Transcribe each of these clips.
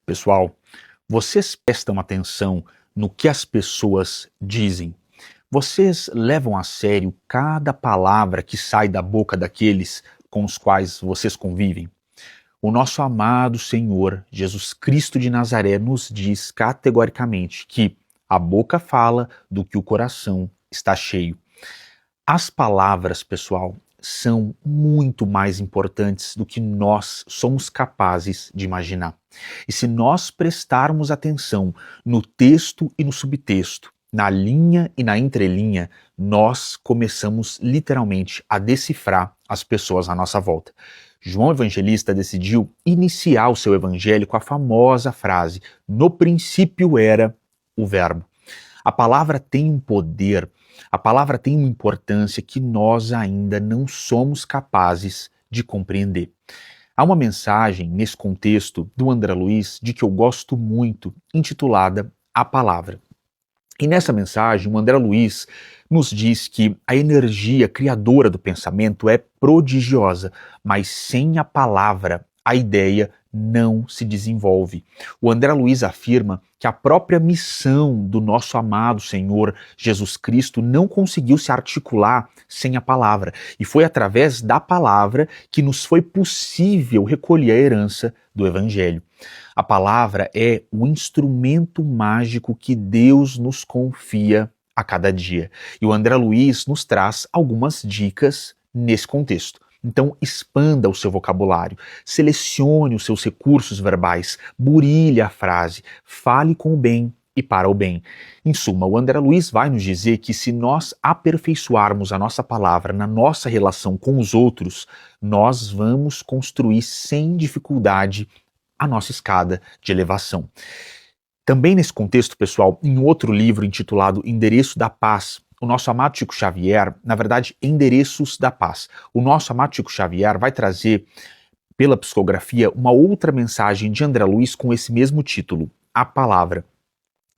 Pessoal, vocês prestam atenção no que as pessoas dizem? Vocês levam a sério cada palavra que sai da boca daqueles com os quais vocês convivem? O nosso amado Senhor Jesus Cristo de Nazaré nos diz categoricamente que a boca fala do que o coração está cheio. As palavras, pessoal, são muito mais importantes do que nós somos capazes de imaginar. E se nós prestarmos atenção no texto e no subtexto, na linha e na entrelinha, nós começamos literalmente a decifrar as pessoas à nossa volta. João Evangelista decidiu iniciar o seu evangelho com a famosa frase: "No princípio era o Verbo". A palavra tem um poder, a palavra tem uma importância que nós ainda não somos capazes de compreender. Há uma mensagem nesse contexto do André Luiz de que eu gosto muito, intitulada A Palavra. E nessa mensagem, o André Luiz nos diz que a energia criadora do pensamento é prodigiosa, mas sem a palavra, a ideia não se desenvolve. O André Luiz afirma que a própria missão do nosso amado Senhor Jesus Cristo não conseguiu se articular sem a palavra, e foi através da palavra que nos foi possível recolher a herança do Evangelho. A palavra é o instrumento mágico que Deus nos confia a cada dia. E o André Luiz nos traz algumas dicas nesse contexto. Então, expanda o seu vocabulário, selecione os seus recursos verbais, burilhe a frase, fale com o bem e para o bem. Em suma, o André Luiz vai nos dizer que se nós aperfeiçoarmos a nossa palavra na nossa relação com os outros, nós vamos construir sem dificuldade a nossa escada de elevação. Também nesse contexto, pessoal, em outro livro intitulado Endereço da Paz, o nosso amado Chico Xavier, na verdade, Endereços da Paz, o nosso amado Chico Xavier vai trazer, pela psicografia, uma outra mensagem de André Luiz com esse mesmo título, A Palavra.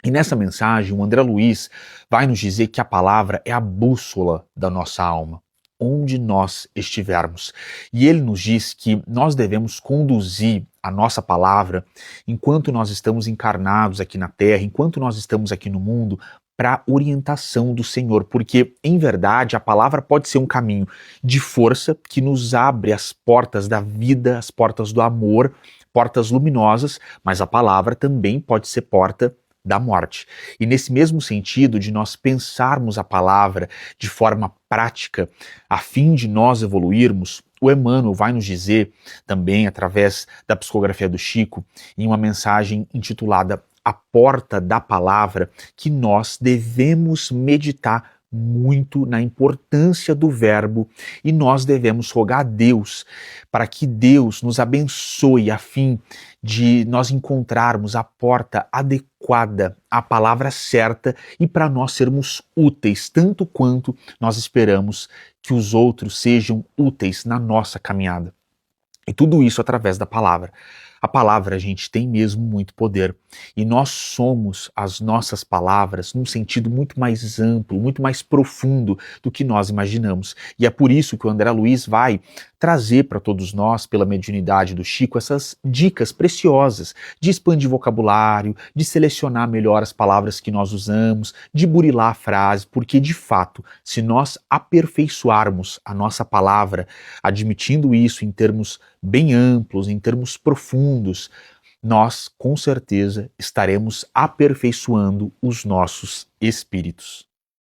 E nessa mensagem, o André Luiz vai nos dizer que a palavra é a bússola da nossa alma, onde nós estivermos. E ele nos diz que nós devemos conduzir a nossa palavra enquanto nós estamos encarnados aqui na Terra, enquanto nós estamos aqui no mundo, para a orientação do Senhor, porque, em verdade, a palavra pode ser um caminho de força que nos abre as portas da vida, as portas do amor, portas luminosas, mas a palavra também pode ser porta da morte. E nesse mesmo sentido de nós pensarmos a palavra de forma prática, a fim de nós evoluirmos, o Emmanuel vai nos dizer também, através da psicografia do Chico, em uma mensagem intitulada A Porta da Palavra, que nós devemos meditar muito na importância do verbo e nós devemos rogar a Deus para que Deus nos abençoe a fim de nós encontrarmos a porta adequada, a palavra certa e para nós sermos úteis tanto quanto nós esperamos que os outros sejam úteis na nossa caminhada. E tudo isso através da palavra. A palavra, gente, tem mesmo muito poder. E nós somos as nossas palavras num sentido muito mais amplo, muito mais profundo do que nós imaginamos. E é por isso que o André Luiz vai trazer para todos nós, pela mediunidade do Chico, essas dicas preciosas de expandir vocabulário, de selecionar melhor as palavras que nós usamos, de burilar a frase, porque de fato, se nós aperfeiçoarmos a nossa palavra, admitindo isso em termos bem amplos, em termos profundos, nós com certeza estaremos aperfeiçoando os nossos espíritos.